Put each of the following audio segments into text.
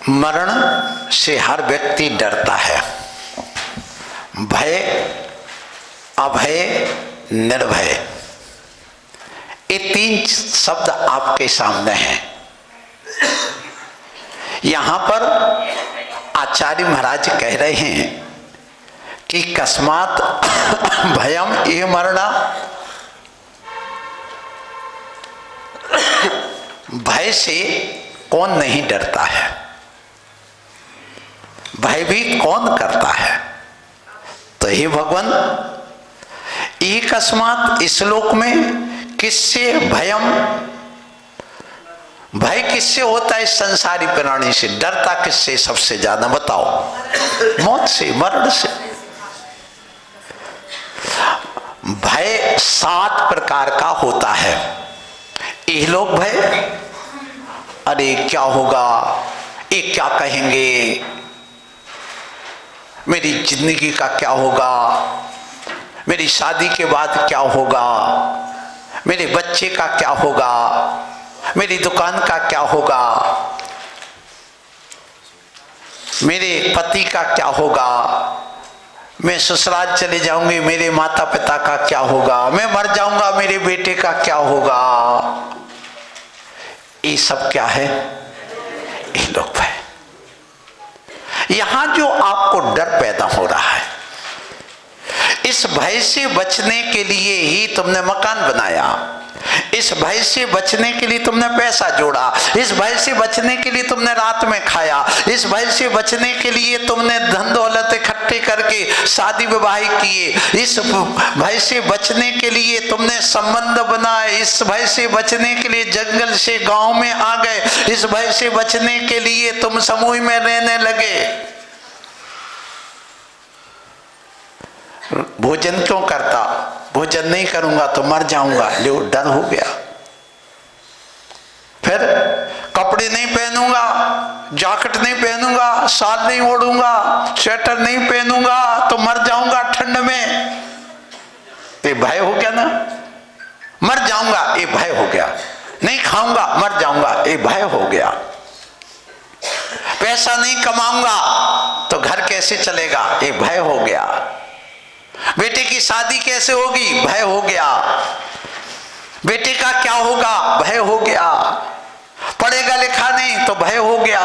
मरण से हर व्यक्ति डरता है। भय, अभय, निर्भय, ये तीन शब्द आपके सामने हैं। यहां पर आचार्य महाराज कह रहे हैं कि कस्मात् भयम ये मरणा, भय से कौन नहीं डरता है, भयभीत कौन करता है। तो हे भगवान, एक अकस्मात इस श्लोक में किससे भयम, भय किससे होता है? संसारी प्राणी से। डरता किससे सबसे ज्यादा बताओ? मौत से, मरण से। भय 7 प्रकार का होता है। इहलोक भय, अरे क्या होगा, ये क्या कहेंगे, मेरी जिंदगी का क्या होगा, मेरी शादी के बाद क्या होगा, मेरे बच्चे का क्या होगा, मेरी दुकान का क्या होगा, मेरे पति का क्या होगा, मैं ससुराल चले जाऊंगी, मेरे माता पिता का क्या होगा, मैं मर जाऊंगा, मेरे बेटे का क्या होगा। ये सब क्या है? ये लोग भय। यहां जो आपको डर पैदा हो रहा है, इस भय से बचने के लिए ही तुमने मकान बनाया, इस भय से बचने के लिए तुमने पैसा जोड़ा, इस भय से बचने के लिए तुमने रात में खाया, इस भय से बचने के लिए तुमने धन दौलत इकट्ठे करके शादी विवाह किए, इस भय से बचने के लिए तुमने संबंध बनाए, इस भय से बचने के लिए जंगल से गांव में आ गए, इस भय से बचने के लिए तुम समूह में रहने लगे। भोजन क्यों करता? भोजन नहीं करूंगा तो मर जाऊंगा, लो डर हो गया। फिर कपड़े नहीं पहनूंगा, जैकेट नहीं पहनूंगा, शाल नहीं ओढ़ूंगा, स्वेटर नहीं पहनूंगा तो मर जाऊंगा ठंड में। ये भय हो गया ना। मर जाऊंगा, ये भय हो गया। नहीं खाऊंगा, मर जाऊंगा, ये भय हो गया। पैसा नहीं कमाऊंगा तो घर कैसे चलेगा, ये भय हो गया। बेटे की शादी कैसे होगी, भय हो गया। बेटे का क्या होगा, भय हो गया। पढ़ेगा लिखा नहीं तो भय हो गया।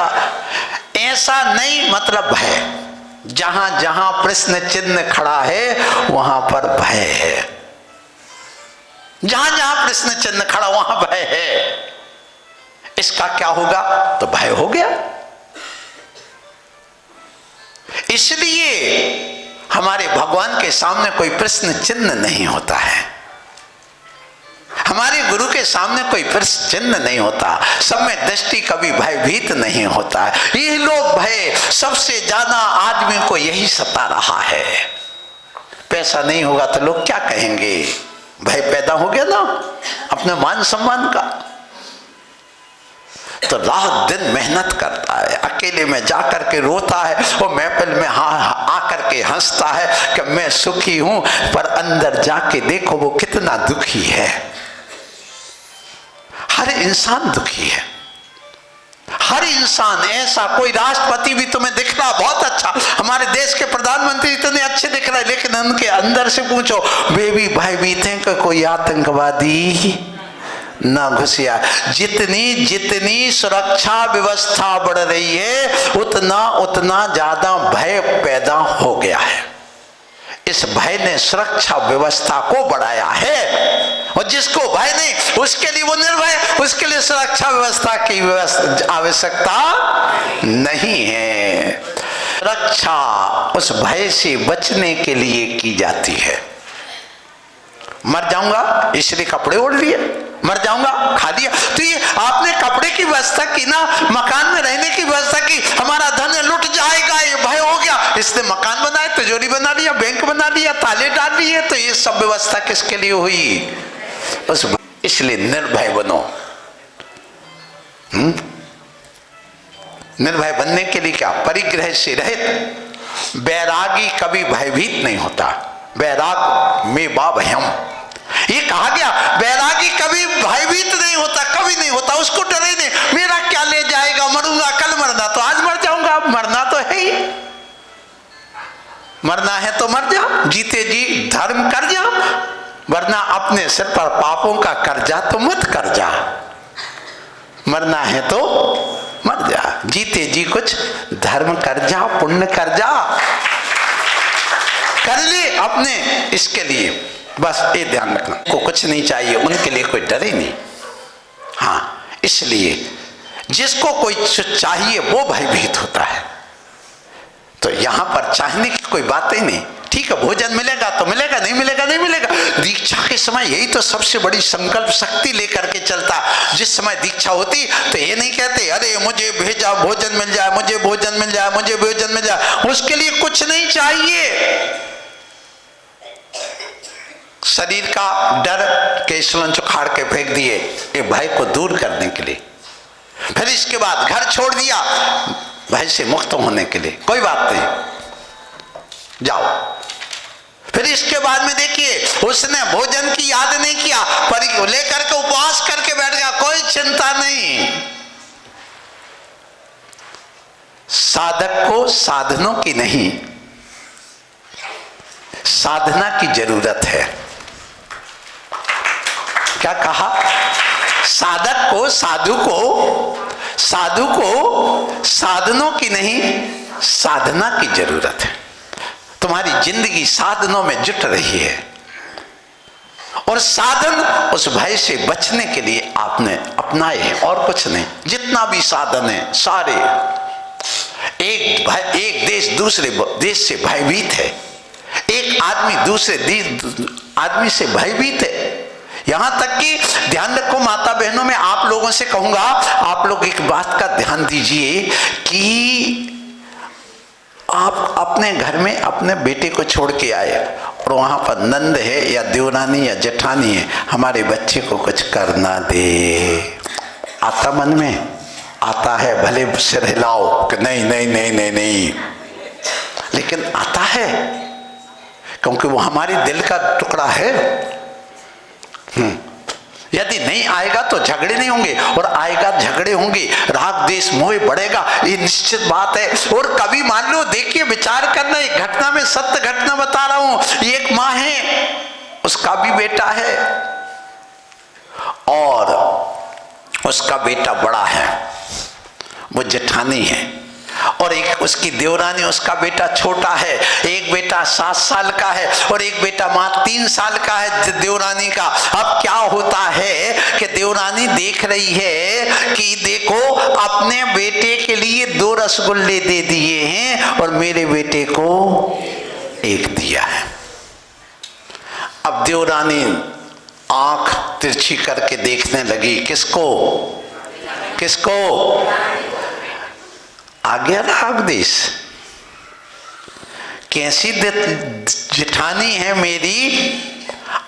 ऐसा नहीं, मतलब भय। जहां जहां प्रश्न चिन्ह खड़ा है वहां पर भय है। जहां जहां प्रश्न चिन्ह खड़ा वहां भय है। इसका क्या होगा तो भय हो गया। इसलिए हमारे भगवान के सामने कोई प्रश्न चिन्ह नहीं होता है, हमारे गुरु के सामने कोई प्रश्न चिन्ह नहीं होता। सब में दृष्टि कभी भयभीत नहीं होता है। ये लोग भय सबसे ज्यादा आदमी को यही सता रहा है। पैसा नहीं होगा तो लोग क्या कहेंगे, भय पैदा हो गया ना अपने मान सम्मान का। तो रात दिन मेहनत करता है, अकेले में जाकर के रोता है और महफिल में आकर के हंसता है कि मैं सुखी हूं, पर अंदर जाके देखो वो कितना दुखी है। हर इंसान दुखी है, हर इंसान। ऐसा कोई राष्ट्रपति भी तुम्हें दिख रहा बहुत अच्छा, हमारे देश के प्रधानमंत्री इतने अच्छे दिख रहे, लेकिन उनके अंदर से पूछो वे भी भयभीत हैं कि कोई आतंकवादी ना घुसिया। जितनी जितनी सुरक्षा व्यवस्था बढ़ रही है उतना उतना ज्यादा भय पैदा हो गया है। इस भय ने सुरक्षा व्यवस्था को बढ़ाया है, और जिसको भय नहीं उसके लिए वो निर्भय, उसके लिए सुरक्षा व्यवस्था की आवश्यकता नहीं है। रक्षा उस भय से बचने के लिए की जाती है। मर जाऊंगा इसलिए कपड़े ओढ़ लिए, मर जाऊंगा खा लिया। तो ये आपने कपड़े की व्यवस्था की ना, मकान में रहने की व्यवस्था की, हमारा धन लुट जाएगा ये भय हो गया, इसने मकान बनाए, तिजोरी बना लिया, बैंक बना लिया, ताले डाल लिए। तो ये सब व्यवस्था किसके लिए हुई? उस इसलिए निर्भय बनो। निर्भय बनने के लिए क्या? परिग्रह से रहित। बैरागी कभी भयभीत नहीं होता। बैराग में बाभयम, ये कहा गया। बैरागी कभी भयभीत नहीं होता, कभी नहीं होता, उसको डर ही नहीं, मेरा क्या ले जाएगा, मरूंगा, कल मरना तो आज मर मरना है तो मर जा, जीते जी धर्म कर जा, वरना अपने सिर पर पापों का कर्जा तो मत कर जा। मरना है तो मर जा, जीते जी कुछ धर्म कर जा, पुण्य कर जा, कर ले अपने इसके लिए। बस ये ध्यान रखना, को कुछ नहीं चाहिए, उनके लिए कोई डरे नहीं। हाँ, इसलिए जिसको कोई चाहिए वो भयभीत होता है। तो यहां पर चाहने की कोई बात ही नहीं। ठीक है, भोजन मिलेगा तो मिलेगा, नहीं मिलेगा नहीं मिलेगा। दीक्षा के समय यही तो सबसे बड़ी संकल्प शक्ति लेकर के चलता। जिस समय दीक्षा होती तो ये नहीं कहते अरे मुझे भेजा भोजन मिल जाए, मुझे भोजन मिल जाए, मुझे भोजन मिल जाए। उसके लिए कुछ नहीं चाहिए। शरीर का डर के सुलंच उखाड़ के फेंक दिए, ये भय को दूर करने के लिए। फिर इसके बाद घर छोड़ दिया भय से मुक्त होने के लिए, कोई बात नहीं, जाओ। फिर इसके बाद में देखिए, उसने भोजन की याद नहीं किया, पर लेकर के उपवास करके बैठ गया, कोई चिंता नहीं। साधक को साधनों की नहीं, साधना की जरूरत है। क्या कहा? साधक को, साधु को साधनों की नहीं, साधना की जरूरत है। तुम्हारी जिंदगी साधनों में जुट रही है, और साधन उस भय से बचने के लिए आपने अपनाए हैं, और कुछ नहीं। जितना भी साधन है सारे, एक देश दूसरे देश से भयभीत है, एक आदमी दूसरे आदमी से भयभीत है। यहां तक कि ध्यान रखो माता बहनों, में आप लोगों से कहूंगा, आप लोग एक बात का ध्यान दीजिए कि आप अपने घर में अपने बेटे को छोड़ के आए और वहां पर नंद है या देवरानी या जेठानी है, हमारे बच्चे को कुछ करना दे। आता मन में आता है, भले सिर हिलाओ कि नहीं नहीं नहीं नहीं नहीं, लेकिन आता है क्योंकि वो हमारे दिल का टुकड़ा है। यदि नहीं आएगा तो झगड़े नहीं होंगे, और आएगा झगड़े होंगे, राग देश मोह बढ़ेगा, ये निश्चित बात है। और कभी मान लो, देखिए विचार करना, एक घटना में सत्य घटना बता रहा हूं। एक माँ है, उसका भी बेटा है, और उसका बेटा बड़ा है, वो जेठानी है, और एक उसकी देवरानी, उसका बेटा छोटा है। एक बेटा 7 साल का है और एक बेटा माँ 3 साल का है देवरानी का। अब क्या होता है कि देवरानी देख रही है कि देखो, अपने बेटे के लिए 2 रसगुल्ले दे दिए हैं और मेरे बेटे को 1 दिया है। अब देवरानी आंख तिरछी करके देखने लगी, किसको किसको? आ गया राग देश। कैसी जेठानी है मेरी,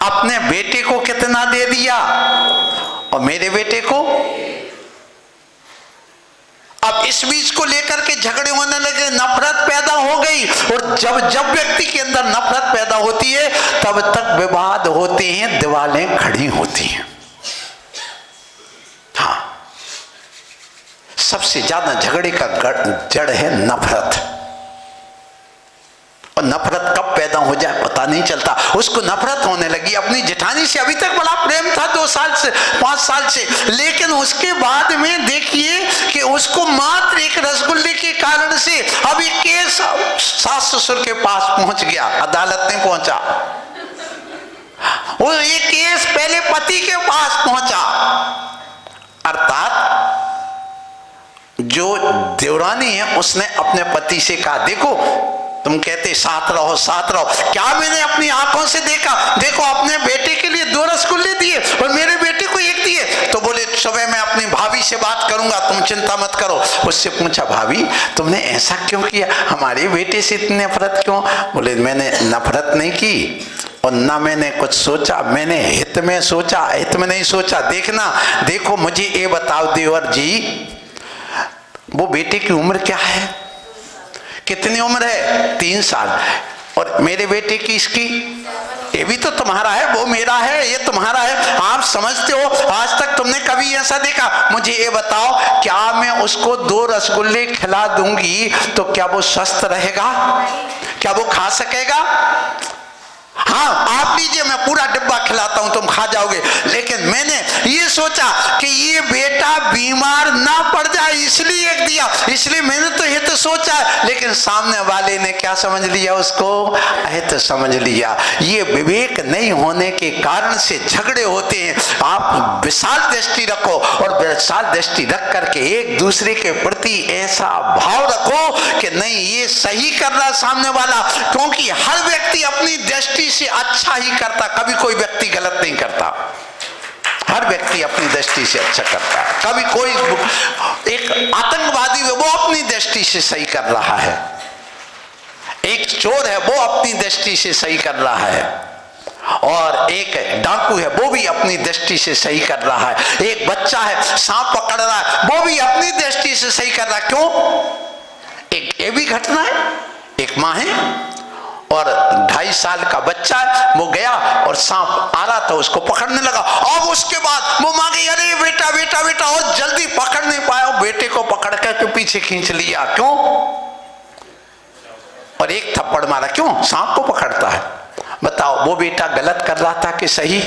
अपने बेटे को कितना दे दिया और मेरे बेटे को। अब इस बीच को लेकर के झगड़े होने लगे, नफरत पैदा हो गई। और जब जब व्यक्ति के अंदर नफरत पैदा होती है तब तक विवाद होते हैं, दीवारें खड़ी होती हैं। हाँ, सबसे ज्यादा झगड़े का जड़ है नफरत। और नफरत कब पैदा हो जाए पता नहीं चलता। उसको नफरत होने लगी अपनी जेठानी से। अभी तक बड़ा प्रेम था 2 साल से 5 साल से, लेकिन उसके बाद में देखिए कि उसको मात्र 1 रसगुल्ले के कारण से अब एक केस सास ससुर के पास पहुंच गया, अदालत नहीं पहुंचा। वो एक केस पहले पति के पास पहुंचा। अर्थात जो देवरानी है उसने अपने पति से कहा, देखो तुम कहते साथ रहो साथ रहो, क्या मैंने अपनी आंखों से देखा, देखो अपने बेटे के लिए 2 रसगुल्ले दिए और मेरे बेटे को 1 दिए। तो बोले सुबह मैं अपनी भाभी से बात करूंगा, तुम चिंता मत करो। उससे पूछा, भाभी तुमने ऐसा क्यों किया, हमारे बेटे से इतनी नफरत क्यों? बोले मैंने नफरत नहीं की और ना मैंने कुछ सोचा, मैंने हित में सोचा, हित में नहीं सोचा। देखना, देखो मुझे ये बताओ देवर जी, वो बेटे की उम्र क्या है, कितनी उम्र है? 3 साल। और मेरे बेटे की, इसकी, ये भी तो तुम्हारा है, वो मेरा है, ये तुम्हारा है। आप समझते हो, आज तक तुमने कभी ऐसा देखा? मुझे ये बताओ, क्या मैं उसको 2 रसगुल्ले खिला दूंगी तो क्या वो स्वस्थ रहेगा? क्या वो खा सकेगा? हाँ, आप लीजिए, मैं पूरा डिब्बा खिलाता हूं, तुम खा जाओगे। लेकिन मैंने ये सोचा कि ये बेटा बीमार ना पड़ जाए इसलिए एक दिया, इसलिए मैंने तो हित सोचा। लेकिन सामने वाले ने क्या समझ लिया? उसको अहित समझ लिया। ये विवेक नहीं होने के कारण से झगड़े होते हैं। आप विशाल दृष्टि रखो और विशाल दृष्टि रख करके एक दूसरे के प्रति ऐसा भाव रखो कि नहीं, ये सही कर रहा सामने वाला, क्योंकि हर व्यक्ति अपनी दृष्टि से अच्छा ही करता, कभी कोई व्यक्ति गलत नहीं करता। हर व्यक्ति अपनी दृष्टि से अच्छा करता है। कभी कोई एक आतंकवादी है, वो अपनी दृष्टि से सही कर रहा है। एक चोर है, वो अपनी दृष्टि से सही कर रहा है। और एक डाकू है, वो भी अपनी दृष्टि से सही कर रहा है। एक बच्चा है, सांप पकड़ रहा है, वो भी अपनी दृष्टि से सही कर रहा है। क्यों? एक ये भी घटना है। एक माँ है और 2.5 साल का बच्चा है, वो गया और सांप आ रहा था, उसको पकड़ने लगा। और उसके बाद वो माँ गई, अरे बेटा बेटा बेटा, और जल्दी पकड़ नहीं पाया, बेटे को पकड़ करके पीछे खींच लिया। क्यों? और एक थप्पड़ मारा। क्यों? सांप को पकड़ता है। बताओ, वो बेटा गलत कर रहा था कि सही?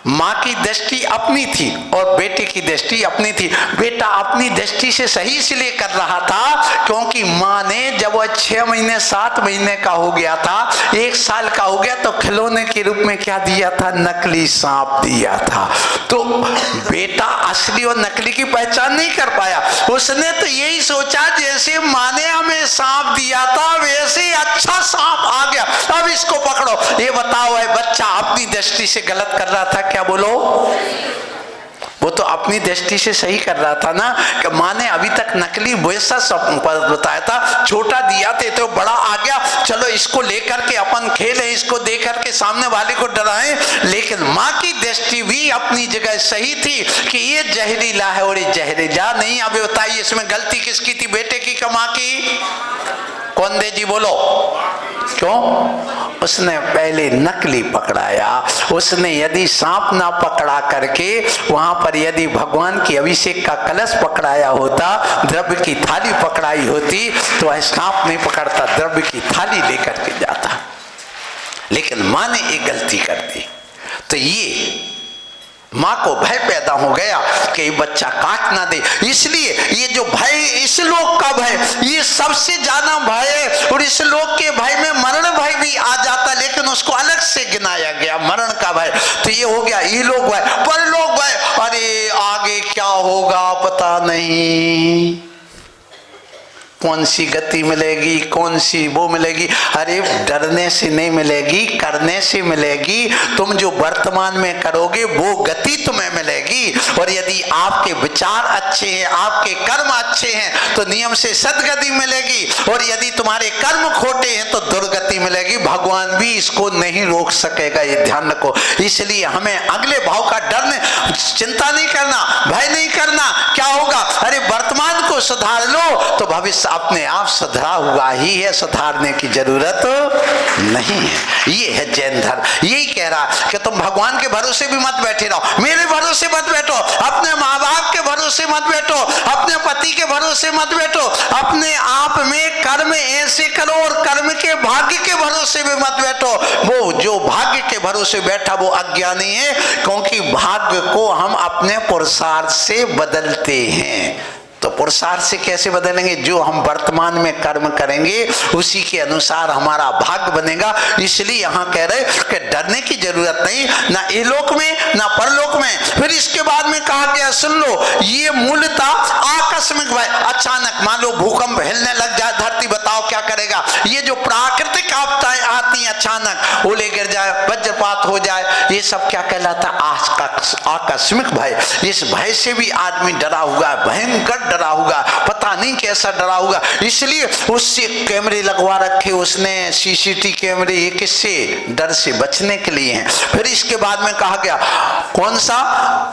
माँ की दृष्टि अपनी थी और बेटे की दृष्टि अपनी थी। बेटा अपनी दृष्टि से सही इसलिए कर रहा था क्योंकि माँ ने जब वह 6 महीने 7 महीने का हो गया था, 1 साल का हो गया, तो खिलौने के रूप में क्या दिया था? नकली सांप दिया था। तो बेटा असली और नकली की पहचान नहीं कर पाया। उसने तो यही सोचा जैसे माँ ने हमें सांप दिया था वैसे अच्छा सांप आ गया, अब इसको पकड़ो। ये बताओ, है बच्चा अपनी दृष्टि से गलत कर रहा था? क्या बोलो? वो तो अपनी दृष्टि से सही कर रहा था ना, कि माँ ने अभी तक नकली वैसा सब बताया था, छोटा दिया थे तो बड़ा आ गया, चलो इसको लेकर के अपन खेलें, इसको दे करके सामने वाले को डराएं। लेकिन माँ की दृष्टि भी अपनी जगह सही थी कि ये जहरीला है और ये जहरीला नहीं। अब बताइए इसमें गलती किसकी थी? बेटे की कि माँ की? कौन दे जी बोलो? क्यों? उसने पहले नकली पकड़ाया। उसने यदि सांप ना पकड़ा करके वहां पर यदि भगवान की अभिषेक का कलश पकड़ाया होता, द्रव्य की थाली पकड़ाई होती, तो वह सांप नहीं पकड़ता, द्रव्य की थाली लेकर के जाता। लेकिन माँ ने एक गलती कर दी, तो ये माँ को भय पैदा हो गया कि ये बच्चा काट ना दे। इसलिए ये जो भय, इस लोक का भय, ये सबसे ज्यादा भय है। और इस लोक के भय में मरण भय भी आ जाता, लेकिन उसको अलग से गिनाया गया, मरण का भय। तो ये हो गया ये लोक भय। परलोक भय, अरे आगे क्या होगा पता नहीं, कौन सी गति मिलेगी, कौन सी वो मिलेगी। अरे डरने से नहीं मिलेगी, करने से मिलेगी। तुम जो वर्तमान में करोगे वो गति तुम्हें मिलेगी। और यदि आपके विचार अच्छे हैं, आपके कर्म अच्छे हैं, तो नियम से सदगति मिलेगी। और यदि तुम्हारे कर्म खोटे हैं तो दुर्गति मिलेगी। भगवान भी इसको नहीं रोक सकेगा, ये ध्यान रखो। इसलिए हमें अगले भाव का डरने, चिंता नहीं करना, भय नहीं करना। क्या होगा? अरे वर्तमान को सुधार लो तो भविष्य अपने आप सुधरा हुआ ही है, सुधारने की जरूरत नहीं है। ये है जैन धर्म। यही कह रहा कि तुम भगवान के भरोसे भी मत बैठे रहो, मेरे भरोसे मत बैठो, अपने माँ बाप के भरोसे मत बैठो, अपने पति के भरोसे मत बैठो। अपने आप में कर्म ऐसे करो और कर्म के भाग्य के भरोसे भी मत बैठो। वो जो भाग्य के भरोसे बैठा वो अज्ञानी है, क्योंकि भाग्य को हम अपने पुरुषार्थ से बदलते हैं। तो पुरुषार्थ से कैसे बदलेंगे? जो हम वर्तमान में कर्म करेंगे उसी के अनुसार हमारा भाग्य बनेगा। इसलिए यहाँ कह रहे कि डरने की जरूरत नहीं, ना इहलोक में ना परलोक में। फिर इसके बाद में कहा गया, सुन लो, ये मूलतः आकस्मिक भय। अचानक मान लो भूकंप हिलने लग जाए धरती, बताओ क्या करेगा? ये जो प्राकृतिक आपदाएं आती हैं, अचानक ओले गिर जाए, वज्रपात हो जाए, ये सब क्या कहलाता? आकस्मिक भय। इस भय से भी आदमी डरा हुआ है, भयंकर डरा हुआ, पता नहीं कैसा डरा हुआ। इसलिए उससे कैमरे लगवा रखे उसने, सीसीटीवी कैमरे। ये किससे? डर से बचने के लिए हैं। फिर इसके बाद में कहा गया, कौन सा?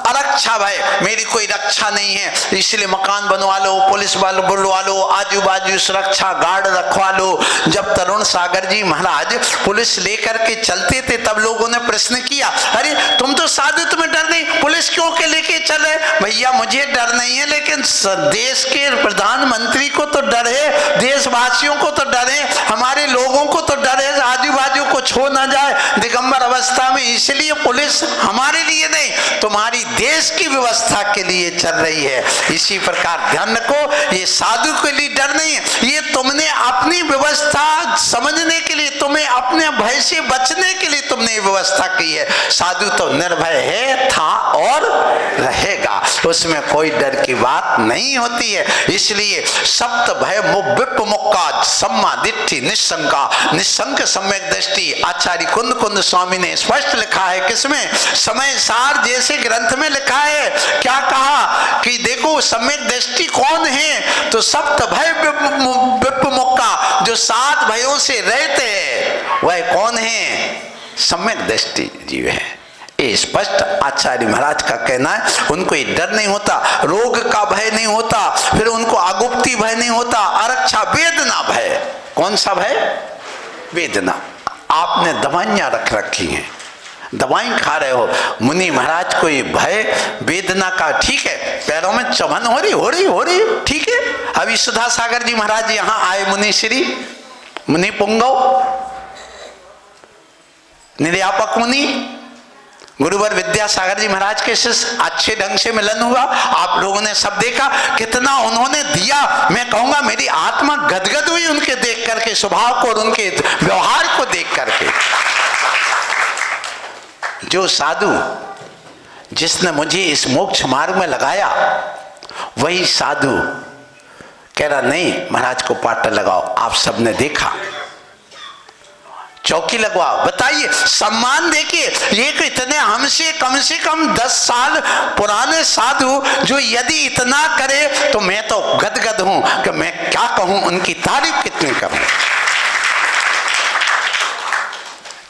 अरक्षा भय। मेरी कोई रक्षा नहीं है, इसलिए मकान बनवा लो, पुलिस वालों बुलवा लो, आजू बाजू सुरक्षा गार्ड रखवा लो। जब तरुण सागर जी महाराज पुलिस लेकर के चलते थे तब लोगों ने प्रश्न किया, अरे तुम तो साधु, तुम्हें डर नहीं, पुलिस क्यों के लेके चले? भैया मुझे डर नहीं है, लेकिन देश के प्रधानमंत्री को तो डर है, देशवासियों को तो डर है, हमारे लोगों को तो डर है, आजू बाजू को छो ना जाए दिगंबर अवस्था में, इसलिए पुलिस हमारे लिए नहीं, तुम्हारी देश की व्यवस्था के लिए चल रही है। इसी प्रकार ध्यान रखो, ये साधु के लिए डर नहीं है, ये तुमने अपनी व्यवस्था समझने के लिए, तुम्हें अपने भय से बचने के लिए तुमने व्यवस्था की है। साधु तो निर्भय है, था और रहेगा, उसमें कोई डर की बात नहीं होती है। इसलिए सप्त भय विप मुक्का सम्मा दिट्ठि निशंका, निशंक सम्यक दृष्टि आचार्य कुंद कुंद स्वामी ने स्पष्ट लिखा है। किसमें? समय सार जैसे ग्रंथ में लिखा है। क्या कहा कि देखो सम्यक दृष्टि कौन है? तो सप्त भय विप मुक्का, जो 7 भयों से रहते हैं वह कौन है? सम्यक दृष्टि जीव है। ये स्पष्ट आचार्य महाराज का कहना है। उनको ये डर नहीं होता, रोग का भय नहीं होता, फिर उनको आगुप्ती भय नहीं होता, आरक्षा वेदना भय। कौन सा भय? वेदना। आपने दवाइयां रख रखी हैं, दवाई खा रहे हो, मुनि महाराज को ये भय वेदना का, ठीक है, पैरों में चुभन हो रही, ठीक है। अभी सुधा सागर जी महाराज यहाँ आए, मुनि श्री मुनि पुंगव निर्यापक मुनि गुरुवर विद्यासागर जी महाराज के शिष्य, अच्छे ढंग से मिलन हुआ, आप लोगों ने सब देखा कितना उन्होंने दिया। मैं कहूंगा मेरी आत्मा गदगद हुई उनके देख करके, स्वभाव को और उनके व्यवहार को देख करके। जो साधु जिसने मुझे इस मोक्ष मार्ग में लगाया, वही साधु कह रहा नहीं महाराज को पाटर लगाओ। आप सबने देखा, चौकी लगवाओ, बताइए, सम्मान देखिए। ये तो इतने हमसे कम से कम 10 साल पुराने साधु जो यदि इतना करे तो मैं तो गदगद हूं कि मैं क्या कहूं, उनकी तारीफ कितनी करूं।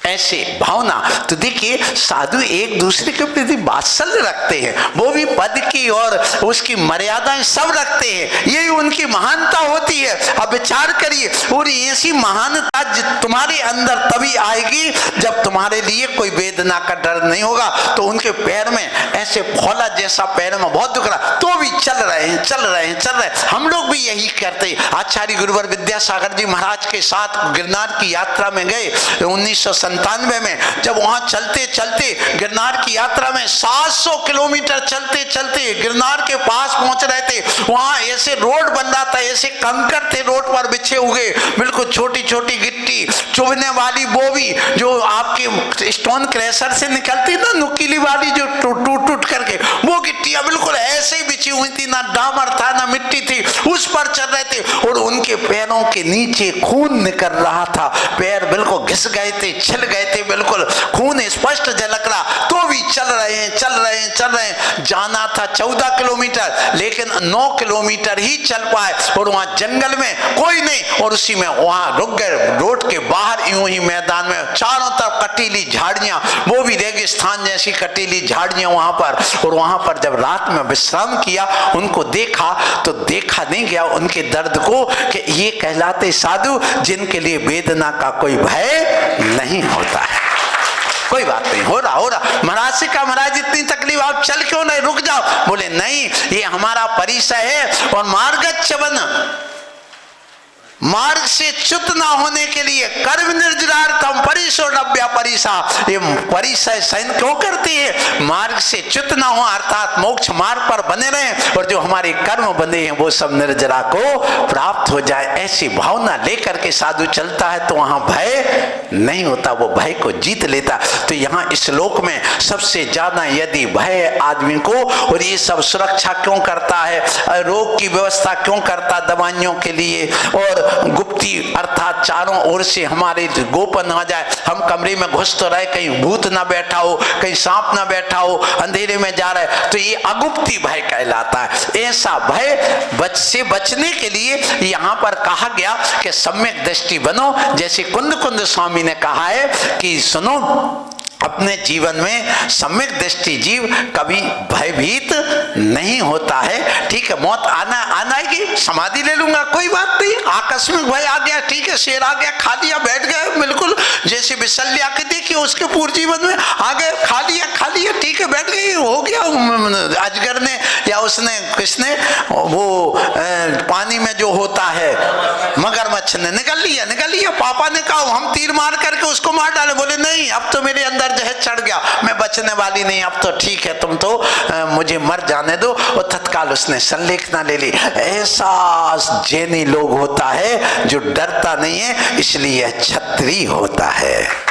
ऐसे भावना। तो देखिए साधु एक दूसरे के प्रति वात्सल्य रखते हैं, वो भी पद की और उसकी मर्यादाएं सब रखते हैं, यही उनकी महानता होती है। अब विचार करिए, और ऐसी महानता तुम्हारे अंदर तभी आएगी जब तुम्हारे लिए कोई वेदना का डर नहीं होगा। तो उनके पैर में ऐसे फौला जैसा पैर में बहुत दुख रहा, तो भी चल रहे हैं। हम लोग भी यही करते। आचार्य गुरुवर विद्यासागर जी महाराज के साथ गिरनार की यात्रा में गए 1997 में। जब वहां चलते चलते गिरनार की यात्रा में 700 किलोमीटर चलते चलते गिरनार के पास पहुंच रहे थे, वहां ऐसे रोड बन रहा था, ऐसे कंकर थे रोड पर बिछे हुए, बिल्कुल छोटी छोटी गिट्टी चुभने वाली, वो भी जो आपके स्टोन क्रैशर से निकलती ना, नुकीली वाली जो टूट करके, वो गिट्टियां बिल्कुल ऐसे ही बिछी हुई थी, ना डामर था ना मिट्टी थी, उस पर चल रहे थे। और उनके पैरों के नीचे खून निकल रहा था, पैर बिल्कुल घिस गए थे, छिल गए थे, बिल्कुल खून स्पष्ट झलक रहा, तो भी चल रहे हैं। जाना था 14 किलोमीटर, लेकिन 9 किलोमीटर ही चल पाए, और वहां जंगल में कोई नहीं, और उसी में वहां रुक गए। रोड के बाहर यूं ही मैदान में चारों तरफ कटीली झाड़ियां, वो भी रेगिस्तान जैसी कटीली झाड़ियां वहां पर। और वहां पर जब रात में विश्राम किया, उनको देखा तो देखा नहीं गया उनके दर्द को, कि ये कहलाते साधु जिनके लिए वेदना का कोई भय नहीं होता है। कोई बात नहीं, हो रहा महाराज से कहा, महाराज इतनी तकलीफ, आप चल क्यों नहीं, रुक जाओ। बोले नहीं, ये हमारा परिचय है, और मार्गच्चवन, मार्ग से च्युत ना होने के लिए कर्म निर्जरार्थम परिशोरभ्या परिसा, ये परिचय सहन क्यों करती है? मार्ग से च्युत ना हो, अर्थात मोक्ष मार्ग पर बने रहें, और जो हमारे कर्म बंधे हैं वो सब निर्जरा को प्राप्त हो जाए। ऐसी भावना लेकर के साधु चलता है तो वहां भय नहीं होता, वो भय को जीत लेता। तो यहाँ इस श्लोक में सबसे ज्यादा यदि भय आदमी को, और ये सब सुरक्षा क्यों करता है, रोग की व्यवस्था क्यों करता दवाइयों के लिए, और गुप्ती अर्थात चारों ओर से हमारे गोपन ना जाए, हम कमरे में घुस तो रहे, कहीं भूत ना बैठा हो, कहीं सांप ना बैठा हो, अंधेरे में जा रहे, तो ये अगुप्ती भय कहलाता है। ऐसा भय से बचने के लिए यहाँ पर कहा गया कि सम्यक दृष्टि बनो। जैसे कुंद कुंद स्वामी ने कहा है कि सुनो, अपने जीवन में सम्यक दृष्टि जीव कभी भयभीत नहीं होता है, ठीक है मौत आना आएगी, समाधि ले लूंगा, कोई बात नहीं, आकस्मिक भय आ गया, ठीक है शेर आ गया, खा लिया, बैठ गए, बिल्कुल जैसे विशल्य आके देखिए उसके पूर्व जीवन में आ गए, खा लिया, ठीक है बैठ गई, हो गया। अजगर ने या उसने किसने वो पानी में जो होता है मगरमच्छ ने निकल लिया, पापा ने कहा हम तीर मार करके उसको मार डाले, बोले नहीं अब तो मेरे अंदर जहर चढ़ गया, मैं बचने वाली नहीं, अब तो ठीक है तुम तो मुझे मर जाने दो, और तत्काल उसने संलेखना ले ली। ऐसा जैनी लोग होता है जो डरता नहीं है, इसलिए क्षत्रिय होता है।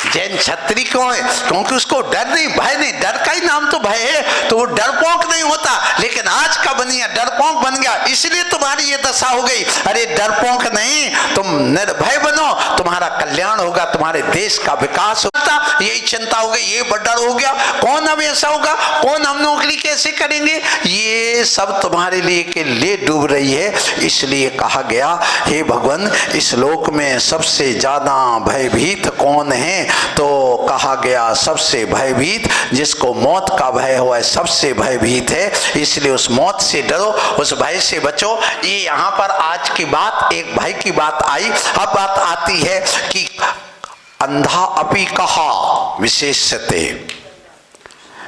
जैन क्षत्रिय क्यों है? क्योंकि उसको डर नहीं, भय नहीं, डर का ही नाम तो भय है, तो वो डरपोक नहीं होता। लेकिन आज का बनिया डरपोक बन गया, इसलिए तुम्हारी ये दशा हो गई। अरे डरपोक नहीं, तुम निर्भय बनो, तुम्हारा कल्याण होगा, तुम्हारे देश का विकास होगा। यही चिंता हो गई, ये डर हो गया, कौन अब ऐसा होगा, कौन हम नौकरी कैसे करेंगे, ये सब तुम्हारे लिए के लिए डूब रही है। इसलिए कहा गया हे भगवान इस लोक में सबसे ज्यादा भयभीत कौन है? तो कहा गया सबसे भयभीत जिसको मौत का भय हो है, सबसे भयभीत है, इसलिए उस मौत से डरो, उस भय से बचो। ये यहाँ पर आज की बात, एक भाई की बात आई। अब बात आती है कि अंधा अपि कहा विशेषते,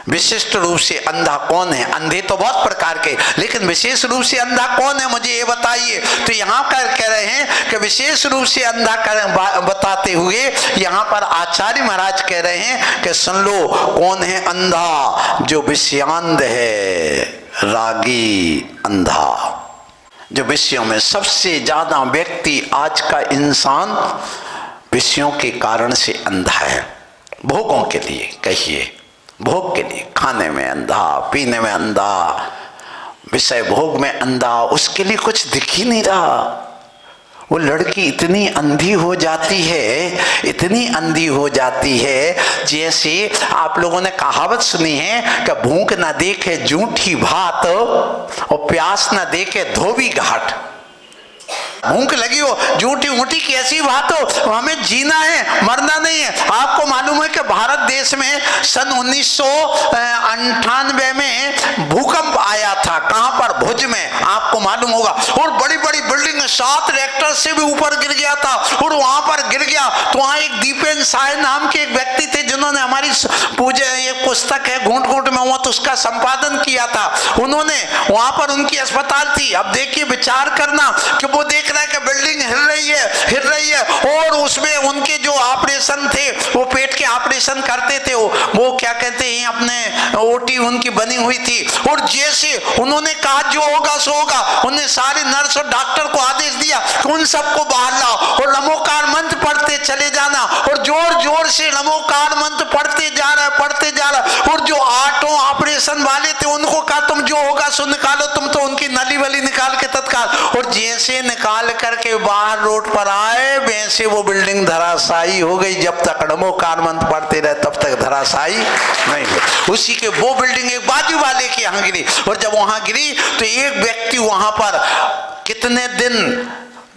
विशिष्ट रूप से अंधा कौन है? अंधे तो बहुत प्रकार के, लेकिन विशेष रूप से अंधा कौन है मुझे ये बताइए। तो यहाँ पर कह रहे हैं कि विशेष रूप से अंधा बताते हुए यहाँ पर आचार्य महाराज कह रहे हैं कि सुन लो कौन है अंधा? जो विषयांध है, रागी अंधा। जो विषयों में सबसे ज्यादा व्यक्ति आज का इंसान विषयों के कारण से अंधा है। भोगों के लिए कहिए, भोग के लिए, खाने में अंधा, पीने में अंधा, विषय भोग में अंधा, उसके लिए कुछ दिख ही नहीं रहा। वो लड़की इतनी अंधी हो जाती है, इतनी अंधी हो जाती है, जैसे आप लोगों ने कहावत सुनी है कि भूख ना देखे जूठी भात और प्यास ना देखे धोबी घाट। भूख लगी हो, झूठी ऊँटी की ऐसी बात हो, हमें जीना है, मरना नहीं है। आपको मालूम है कि भारत देश में सन 1998 में भूकंप आया था। कहां पर? भुज में, आपको मालूम होगा। और बड़ी बड़ी बिल्डिंग 7 रिएक्टर से भी ऊपर गिर गया था, और वहां पर गिर गया तो वहां एक दीपेन साय नाम के एक व्यक्ति थे जिन्होंने हमारी पूजा, एक पुस्तक है घूंट घूंट में हुआ, तो उसका संपादन किया था उन्होंने। वहां पर उनकी अस्पताल थी। अब देखिए विचार करना कि वो देख रहा है कि बिल्डिंग हिल रही है, और उसमें उनके जो ऑपरेशन थे, वो पेट के ऑपरेशन करते थे, वो क्या कहते हैं अपने ओटी उनकी बनी हुई थी। और जैसे उन्होंने कहा जो होगा सो होगा, उन्होंने सारे नर्स और डॉक्टर को आदेश दिया कि उन सबको बाहर लाओ और नमोकार मंत्र पढ़ते चले जाना, और जोर जोर से नमोकार मंत्र पढ़ते जा रहा है। और जो 8 ऑपरेशन वाले थे उनको कहा तुम जो होगा सो निकालो, तुम तो उनकी नली वली निकाल के तत्काल, और जैसे निकाल करके बाहर रोड पर आए वैसे वो बिल्डिंग धराशायी हो गई। जब तक नमोकार मंत्र पढ़ते रहे तब तक धराशायी नहीं हुई। उसी के वो बिल्डिंग एक बाजू वाले के यहाँ गिरी, और जब वहां गिरी तो एक व्यक्ति वहां पर कितने दिन,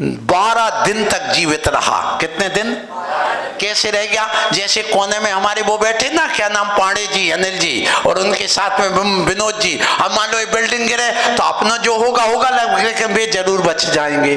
12 दिन तक जीवित रहा। कितने दिन? कैसे रह गया? जैसे कोने में हमारे वो बैठे ना, क्या नाम, पांडे जी, अनिल जी, और उनके साथ में विनोद जी। अब मान लो ये बिल्डिंग गिरे तो अपना जो होगा लेकिन वे जरूर बच जाएंगे।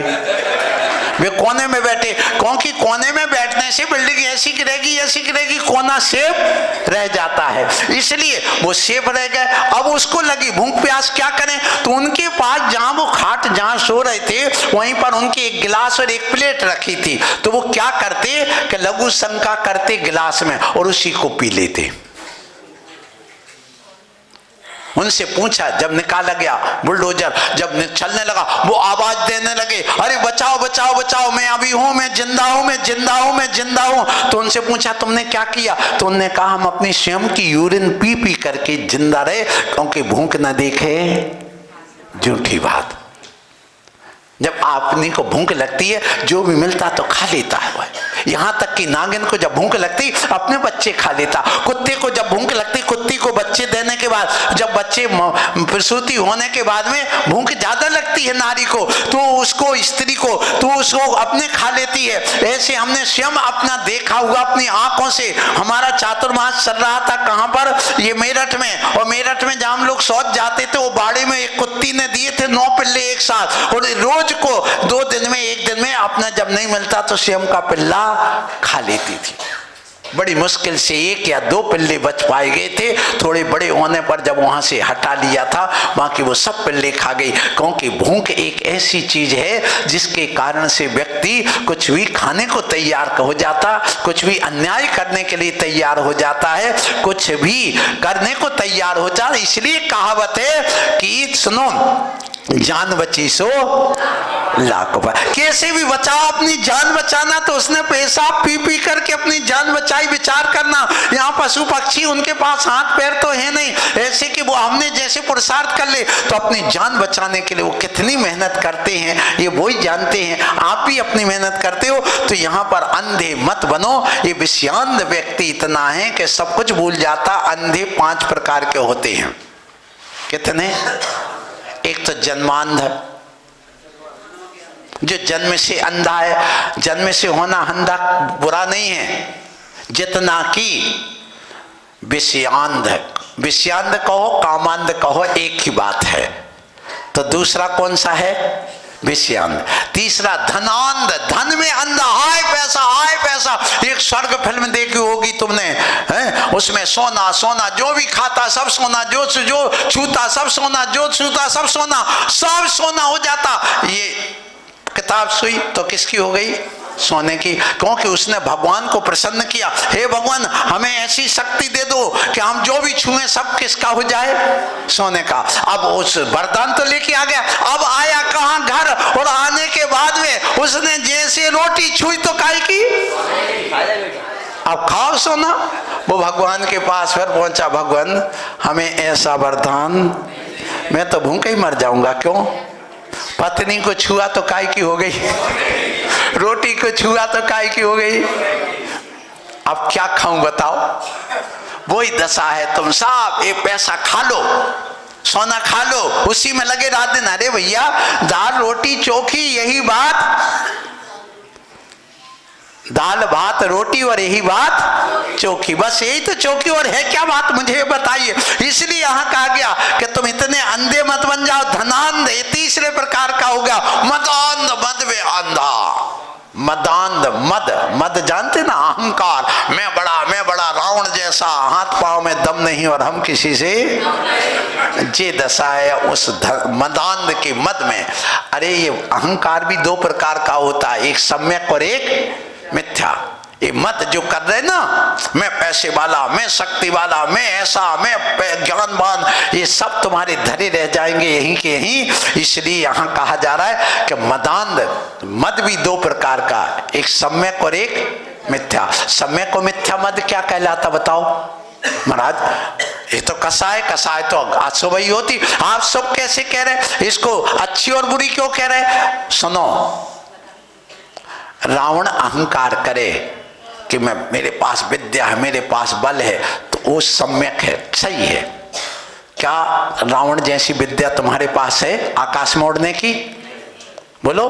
वे कोने में बैठे, क्योंकि कोने में बैठने से बिल्डिंग ऐसी गिरेगी, कोना सेफ रह जाता है, इसलिए वो सेफ रह गए। अब उसको लगी भूख प्यास, क्या करें? तो उनके पास जहां वो खाट जहां सो रहे थे वहीं पर उनके एक गिलास और एक प्लेट रखी थी। तो वो क्या करते कि लघु शंका करते गिलास में और उसी को पी लेते। उनसे पूछा, जब निकाला गया बुलडोजर, जब चलने लगा वो आवाज देने लगे, अरे बचाओ बचाओ बचाओ, मैं अभी हूं, मैं जिंदा हूं। तो उनसे पूछा तुमने क्या किया? तो उन्होंने कहा हम अपनी स्वयं की यूरिन पी करके जिंदा रहे, क्योंकि भूख न देखे झूठी बात। जब आपनी को भूख लगती है जो भी मिलता तो खा लेता है वह। यहाँ तक कि नागिन को जब भूख लगती अपने बच्चे खा लेता। कुत्ते को जब भूख लगती, कुत्ती को बच्चे देने के बाद, जब बच्चे प्रसूति होने के बाद में भूख ज्यादा लगती है नारी को, तो उसको, स्त्री को, तो उसको अपने खा लेती है। ऐसे हमने स्वयं अपना देखा हुआ अपनी आंखों से। हमारा चातुर्मास चल रहा था कहाँ पर, ये मेरठ में। और मेरठ में जहाँ हम लोग शौच जाते थे, वो बाड़े में एक कुत्ती ने दिए थे 9 पिल्ले एक साथ, और रोज को 2 दिन में, 1 दिन में अपना जब नहीं मिलता तो स्वयं का पिल्ला खा लेती थी। बड़ी मुश्किल से 1 या 2 पिल्ले बच पाए गए थे। थोड़े बड़े होने पर जब वहां से हटा लिया था, बाकी वो सब पिल्ले खा गई। क्योंकि भूख एक ऐसी चीज है जिसके कारण से व्यक्ति कुछ भी खाने को तैयार हो जाता, कुछ भी अन्याय करने के लिए तैयार हो जाता है, कुछ भी करने को तैयार हो जाता। इसलिए कहावत है कि सुनो, जान बची सो लाख उपाय। कैसे भी बचाओ, अपनी जान बचाना तो उसने पेशाब पी पी करके अपनी जान बचाई। विचार करना, यहाँ पशु पक्षी उनके पास हाथ पैर तो है नहीं ऐसे कि वो हमने जैसे पुरुषार्थ कर ले, तो अपनी जान बचाने के लिए वो कितनी मेहनत करते हैं ये वो ही जानते हैं। आप भी अपनी मेहनत करते हो, तो यहाँ पर अंधे मत बनो। ये विषयांध व्यक्ति इतना है कि सब कुछ भूल जाता। अंधे 5 प्रकार के होते हैं। कितने? एक तो जन्मांध, जो जन्म से अंधा है। जन्म से होना अंधा बुरा नहीं है, जितना कि विषयांध। विषयांध कहो, कामांध कहो, एक ही बात है। तो दूसरा कौन सा है? विषयांध। तीसरा धनांध, धन में अंधा, हाय पैसा हाय पैसा। एक स्वर्ग फिल्म देखी होगी तुमने, हैं? उसमें सोना सोना, जो भी खाता सब सोना, जो छूता सब सोना, जो छूता सब सोना, सब सोना हो जाता। ये किताब सुई तो किसकी हो गई? सोने की। क्योंकि उसने भगवान को प्रसन्न किया। हे भगवान, हमें ऐसी शक्ति दे दो कि हम जो भी छुए सब किसका हो जाए? सोने का। अब उस वरदान तो लेके आ गया। अब आया कहाँ? घर। और आने के बाद में उसने जैसे रोटी छुई तो काय की? अब खाओ सोना। वो भगवान के पास फिर पहुंचा, भगवान हमें ऐसा वरदान, मैं तो भूखे ही मर जाऊंगा। क्यों? पत्नी को छुआ तो काय की हो गई, रोटी को छुआ तो काय की हो गई। अब क्या खाऊं बताओ? वही दशा है। तुम सब एक पैसा खा लो, सोना खा लो, उसी में लगे रात दिन। अरे भैया, दाल रोटी चोखी यही बात, दाल भात रोटी और यही बात चोखी, बस यही तो चोखी। और है क्या बात, मुझे बताइए। इसलिए यहाँ कहा गया कि तुम इतने अंधे मत बन जाओ। धनांध ये तीसरे प्रकार का होगा। मदांध, मद में अंधा। मदांध, मद, मद जानते ना, अहंकार। मैं बड़ा रावण जैसा, हाथ पांव में दम नहीं और हम किसी से, ये दशा है उस मदांध के मद में। अरे ये अहंकार भी 2 प्रकार का होता है, एक सम्यक और एक मिथ्या। ये मत जो कर रहे ना, मैं पैसे वाला, मैं शक्ति वाला, मैं ऐसा, मैं ज्ञानवान, ये सब तुम्हारे धरे रह जाएंगे यहीं के यहीं। इसलिए यहाँ कहा जा रहा है कि मदांध, मद भी 2 प्रकार का, एक सम्यक और एक मिथ्या। सम्यक और मिथ्या मद क्या कहलाता बताओ महाराज? ये तो कसाय, कसाय तो अशुभ ही होती। आप सब कैसे कह रहे? इसको अच्छी और बुरी क्यों कह रहे? सुनो, रावण अहंकार करे कि मैं, मेरे पास विद्या है, मेरे पास बल है, तो वो सम्यक है, सही है। क्या रावण जैसी विद्या तुम्हारे पास है आकाश में उड़ने की? बोलो।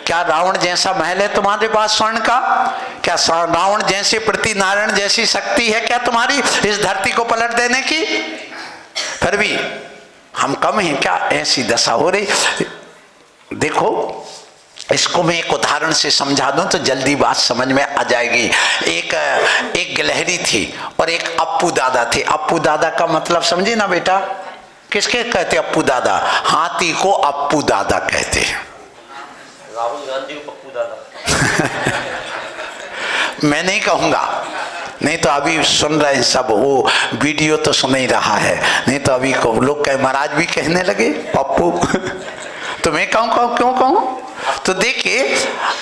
क्या रावण जैसा महल है तुम्हारे पास स्वर्ण का? क्या रावण जैसे प्रति नारायण जैसी शक्ति है क्या तुम्हारी इस धरती को पलट देने की? फिर भी हम कम हैं क्या? ऐसी दशा हो रही। देखो, इसको मैं एक उदाहरण से समझा दूं तो जल्दी बात समझ में आ जाएगी। एक गिलहरी थी और एक अप्पू दादा थे। अप्पू दादा का मतलब समझे ना बेटा? किसके कहते अप्पू दादा? हाथी को अप्पू दादा कहते हैं। राहुल गांधी को पप्पू दादा मैं नहीं कहूंगा, नहीं तो अभी सुन रहे हैं सब, वो वीडियो तो सुन ही रहा है, नहीं तो अभी को लोग कहे महाराज भी कहने लगे पप्पू तो मैं कहूँ क्यों कहूँ? तो देखिए,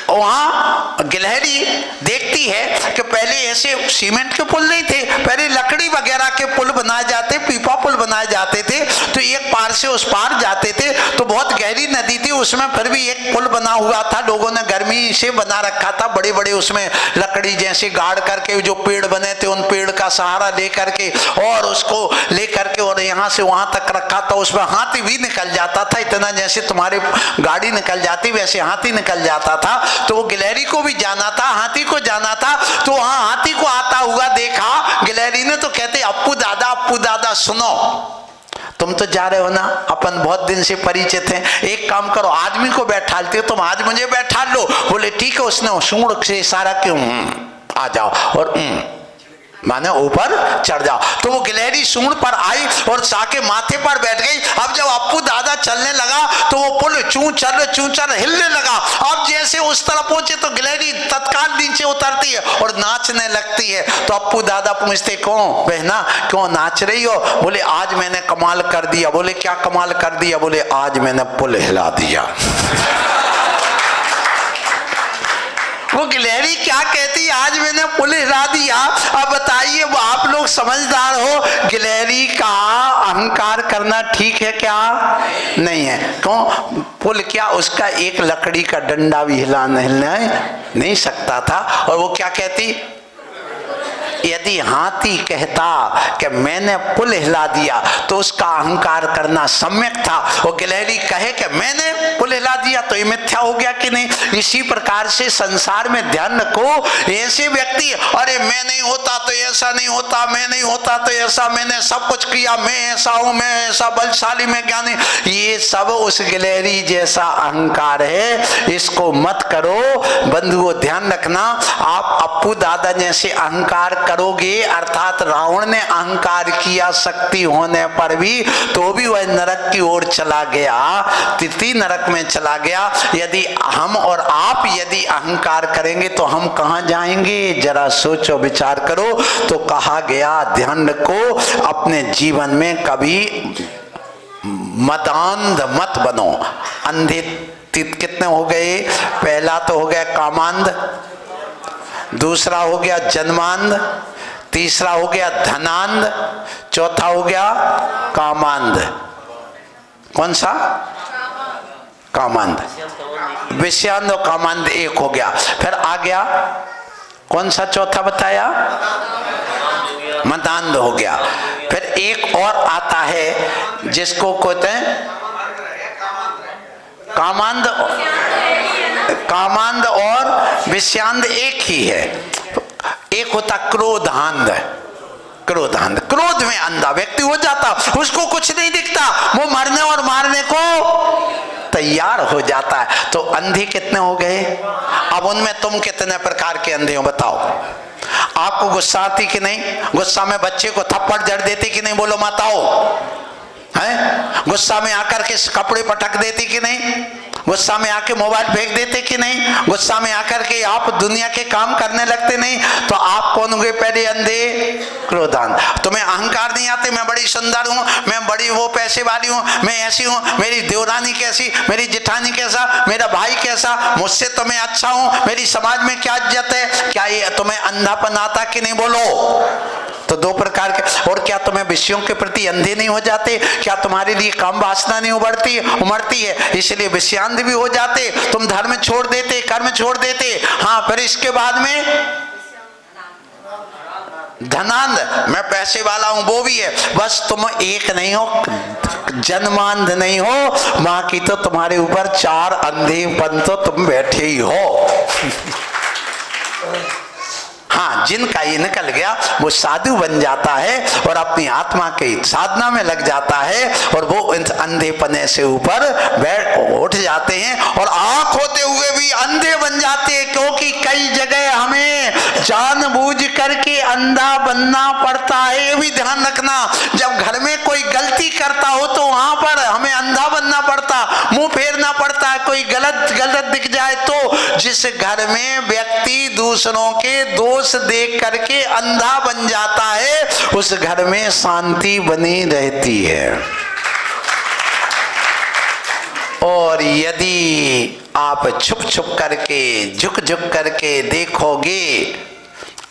वहां गिलहरी देखती है कि पहले ऐसे सीमेंट के पुल नहीं थे, पहले लकड़ी वगैरह के पुल बनाए जाते, पीपा पुल बनाए जाते थे। तो एक पार से उस पार जाते थे तो बहुत गहरी नदी थी, उसमें फिर भी एक पुल बना हुआ था, लोगों ने गर्मी से बना रखा था, बड़े बड़े उसमें लकड़ी जैसे गाड़ करके, जो पेड़ बने थे उन पेड़ का सहारा लेकर के और उसको लेकर के और यहाँ से वहां तक रखा था। उसमें हाथी भी निकल जाता था, इतना जैसे तुम्हारे गाड़ी निकल जाती वैसे हाथी निकल जाता था। तो वो गिलहरी को भी जाना था, हाथी को जाना था, तो वहां हाथी को आता हुआ देखा गिलहरी ने, तो कहते अप्पू दादा सुनो, तुम तो जा रहे हो ना, अपन बहुत दिन से परिचित हैं, एक काम करो आदमी को बैठालते हो, तुम आज मुझे बैठा लो। बोले ठीक है। उसने सूंड से इशारा क्यों आ जाओ और माने ऊपर चढ़ जाओ। तो वो गिलहरी सूंड पर आई और साके माथे पर बैठ गई। अब जब अप्पू दादा चलने लगा तो वो पुल चूं चल हिलने लगा। अब जैसे उस तरफ पहुंचे तो गिलहरी तत्काल नीचे उतरती है और नाचने लगती है। तो अप्पू दादा पूछते कौन बहना क्यों नाच रही हो? बोले आज मैंने कमाल कर दिया। बोले क्या कमाल कर दिया? बोले आज मैंने पुल हिला दिया। वो गिलहरी क्या कहती, आज मैंने पुल हिला दिया। अब बताइए वो आप लोग समझदार हो, गिलहरी का अहंकार करना ठीक है क्या? नहीं है। क्यों? पुल क्या उसका एक लकड़ी का डंडा भी हिलने नहीं सकता था। और वो क्या कहती, यदि हाथी कहता कि मैंने पुल हिला दिया तो उसका अहंकार करना सम्यक था। वो गिलहरी कहे कि मैंने पुल हिला दिया तो ये मिथ्या हो गया कि नहीं? इसी प्रकार से संसार में ध्यान रखो, ऐसे व्यक्ति अरे मैं नहीं होता तो ऐसा नहीं होता, मैं नहीं होता तो ऐसा, मैंने सब कुछ किया, मैं ऐसा हूं, मैं ऐसा बलशाली, मैं ज्ञानी, ये सब उस गिलहरी जैसा अहंकार है। इसको मत करो बंधुओं, ध्यान रखना। आप अप्पू दादा जैसे अहंकार करोगे, अर्थात रावण ने अहंकार किया शक्ति होने पर भी, तो भी वह नरक की ओर चला गया, तिथि नरक में चला गया। यदि हम और आप यदि अहंकार करेंगे तो हम कहां जाएंगे? जरा सोचो विचार करो। तो कहा गया ध्यान रखो, अपने जीवन में कभी मदांध मत बनो। अंधे कितने हो गए? पहला तो हो गया कामांध, दूसरा हो गया जन्मांध, तीसरा हो गया धनांध, चौथा हो गया कामांध। कौन सा? कामांध। विषयांध और कामांध एक हो गया। फिर आ गया कौन सा चौथा बताया? मदांध हो गया। फिर एक और आता है जिसको कहते हैं कामांध और विषयांध एक ही है। एक होता क्रोधांध। क्रोध में अंधा व्यक्ति हो जाता, उसको कुछ नहीं दिखता, वो मरने और मारने को तैयार हो जाता है। तो अंधे कितने हो गए? अब उनमें तुम कितने प्रकार के अंधे हो बताओ? आपको गुस्सा आती कि नहीं? गुस्सा में बच्चे को थप्पड़ जड़ देती कि नहीं? बोलो माताओं, है? गुस्सा में आकर के कपड़े पटक देती कि नहीं? गुस्सा में आके मोबाइल फेंक देते कि नहीं? गुस्सा में आकर के आप दुनिया के काम करने लगते नहीं? तो आप कौन हुए पहले? अंधे क्रोधांध। तुम्हें अहंकार नहीं आते, मैं बड़ी सुंदर हूं, मैं बड़ी वो पैसे वाली हूं, मैं ऐसी हूं, मेरी देवरानी कैसी, मेरी जेठानी कैसा, मेरा भाई कैसा, मुझसे तो मैं अच्छा हूं, मेरी समाज में क्या इज्जत है? क्या ये तुम्हें अंधापन आता कि नहीं? बोलो। तो दो प्रकार के। और क्या तुम्हें विषयों के प्रति अंधे नहीं हो जाते? क्या तुम्हारे लिए काम वासना नहीं उमड़ती है? इसलिए विषयांध भी हो जाते, तुम धर्म छोड़ देते, कर्म छोड़ देते। हाँ, फिर इसके बाद में धनांध, मैं पैसे वाला हूं, वो भी है। बस तुम एक नहीं हो, जन्मांध नहीं हो, मां की तो तुम्हारे ऊपर चार अंधेपन तो तुम बैठे ही हो। हाँ, जिनका ये निकल गया वो साधु बन जाता है और अपनी आत्मा के साधना में लग जाता है और वो अंधेपने से ऊपर उठ जाते हैं और आंख होते हुए भी अंधे बन जाते हैं। क्योंकि कई जगह हमें जानबूझ करके अंधा बनना पड़ता है। ये भी ध्यान रखना, जब घर में कोई गलती करता हो तो वहां पर हमें अंधा बनना पड़ता, मुंह फेरना पड़ता है। कोई गलत दिख जाए तो जिस घर में व्यक्ति दूसरों के दोष देख करके अंधा बन जाता है, उस घर में शांति बनी रहती है। और यदि आप छुप छुप करके झुक झुक करके देखोगे,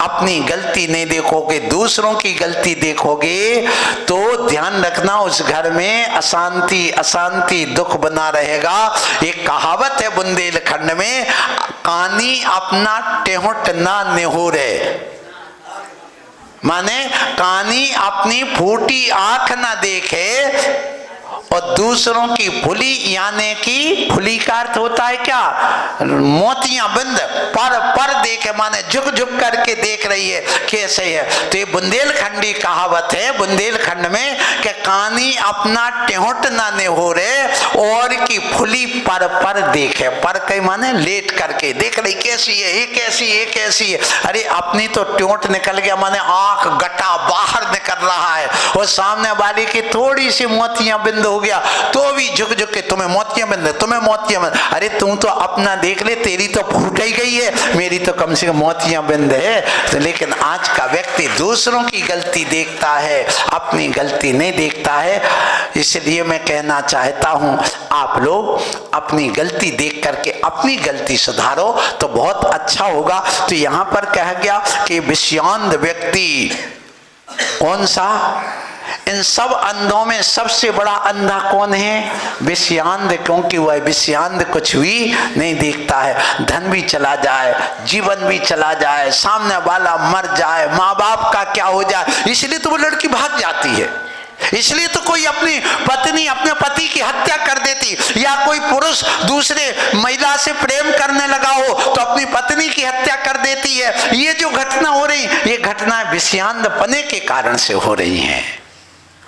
अपनी गलती नहीं देखोगे, दूसरों की गलती देखोगे, तो ध्यान रखना उस घर में अशांति अशांति दुख बना रहेगा। एक कहावत है बुंदेलखंड में, कानी अपना टेहुट ना नेहुरे, माने कानी अपनी फूटी आंख ना देखे और दूसरों की फुली, यानी कि फुली का अर्थ होता है क्या, मोतियां बंद पर देखे, माने झुक झुक करके देख रही है कैसे है। तो ये बुंदेलखंडी कहावत है बुंदेलखंड में कि कानी अपना टेहुट ना ने हो रहे और की फुली पर देखे, पर कई माने लेट करके देख रही कैसी है, ये कैसी है, ये कैसी है। अरे अपनी तो टेहुट निकल गया, माने आंख गटा बाहर निकल रहा है और सामने वाली की थोड़ी सी मोतियां बिंद हो गया तो भी झुक झुक के तुम्हें मोतियां बंद है, तुम्हें मोतियां बंद। अरे तू तो अपना देख ले, तेरी तो फूट ही गई है, मेरी तो कम से कम मोतियां बंद है। तो लेकिन आज का व्यक्ति दूसरों की गलती देखता है, अपनी गलती नहीं देखता है। इसलिए मैं कहना चाहता हूं आप लोग अपनी गलती देख करके अपनी गलती सुधारो तो बहुत अच्छा होगा। तो यहां पर कहा गया कि विषयांध व्यक्ति कौन सा, इन सब अंधों में सबसे बड़ा अंधा कौन है, विषयांध, क्योंकि वह विषयांध कुछ भी नहीं देखता है। धन भी चला जाए, जीवन भी चला जाए, सामने वाला मर जाए, माँ बाप का क्या हो जाए, इसलिए तो वो लड़की भाग जाती है। इसलिए तो कोई अपनी पत्नी अपने पति की हत्या कर देती, या कोई पुरुष दूसरे महिला से प्रेम करने लगा हो तो अपनी पत्नी की हत्या कर देती है। ये जो घटना हो रही, ये घटना विषयांध पने के कारण से हो रही है।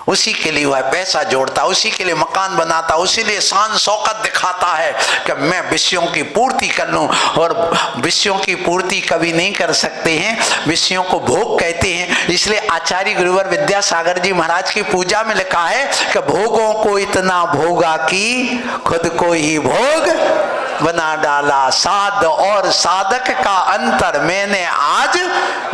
उसी के लिए वह पैसा जोड़ता, उसी के लिए मकान बनाता, उसी लिए शान शौकत दिखाता है कि मैं विषयों की पूर्ति कर लूं। और विषयों की पूर्ति कभी नहीं कर सकते हैं, विषयों को भोग कहते हैं। इसलिए आचार्य गुरुवर विद्यासागर जी महाराज की पूजा में लिखा है कि भोगों को इतना भोगा कि खुद को ही भोग बना डाला, साध और साधक का अंतर मैंने आज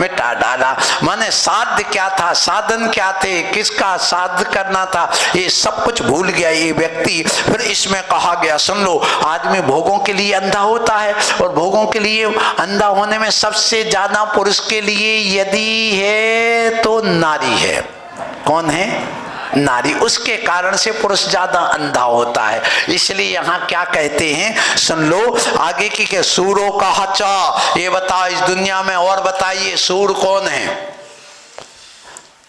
मिटा डाला। माने साध क्या था, साधन क्या थे, किसका साध करना था, ये सब कुछ भूल गया ये व्यक्ति। फिर इसमें कहा गया, सुन लो, आदमी भोगों के लिए अंधा होता है और भोगों के लिए अंधा होने में सबसे ज्यादा पुरुष के लिए यदि है तो नारी है। कौन है, नारी। उसके कारण से पुरुष ज्यादा अंधा होता है। इसलिए यहाँ क्या कहते हैं, सुन लो आगे की के सूरों का हचा, ये बता इस दुनिया में, और बताइए सूर कौन है।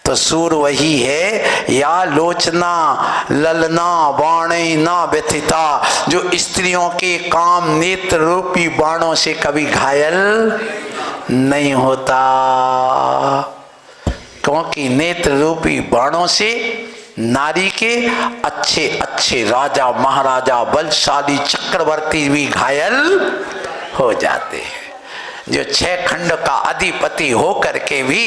तो सूर वही है या लोचना ललना बाणे ना व्यथिता, जो स्त्रियों के काम नेत्र रूपी बाणों से कभी घायल नहीं होता, क्योंकि नेत्र रूपी बाणों से नारी के अच्छे अच्छे राजा महाराजा बलशाली चक्रवर्ती भी घायल हो जाते हैं। जो 6 खंड का अधिपति होकर के भी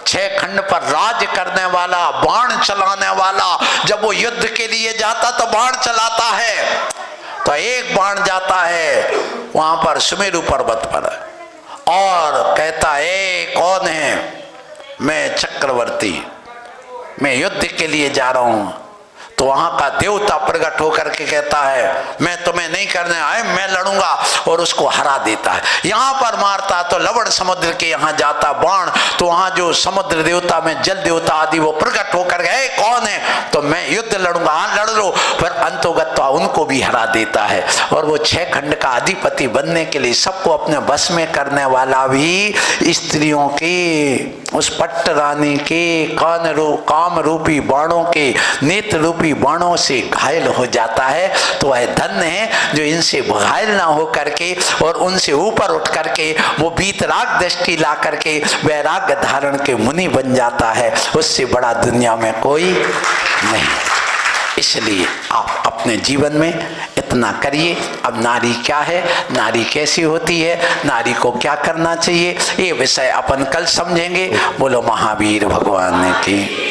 6 खंड पर राज करने वाला, बाण चलाने वाला, जब वो युद्ध के लिए जाता तो बाण चलाता है, तो एक बाण जाता है वहां पर सुमेरु पर्वत पर और कहता है कौन है, मैं चक्रवर्ती, मैं युद्ध के लिए जा रहा हूं। तो वहां का देवता प्रकट होकर के कहता है मैं तुम्हें नहीं करने आए, मैं लड़ूंगा, और उसको हरा देता है। यहाँ पर मारता तो लवण समुद्र के यहाँ जाता बाण, तो वहां जो समुद्र देवता में जल देवता आदि वो प्रकट होकर गए कौन है, तो मैं युद्ध लड़ूंगा, हाँ लड़ लो। फिर अंतोगत उनको भी हरा देता है। और वो 6 खंड का अधिपति बनने के लिए सबको अपने बस में करने वाला भी स्त्रियों के उस पट्ट रानी के काम रूपी बाणों के नेत्र रूपी बाणों से घायल हो जाता है। तो वह धन्य है जो इनसे घायल ना हो करके और उनसे ऊपर उठ करके वो वीतराग दृष्टि ला करके वैराग्य धारण के मुनि बन जाता है। उससे बड़ा दुनिया में कोई नहीं। इसलिए आप अपने जीवन में इतना करिए। अब नारी क्या है, नारी कैसी होती है, नारी को क्या करना चाहिए, ये विषय अपन कल समझेंगे। बोलो महावीर भगवान की।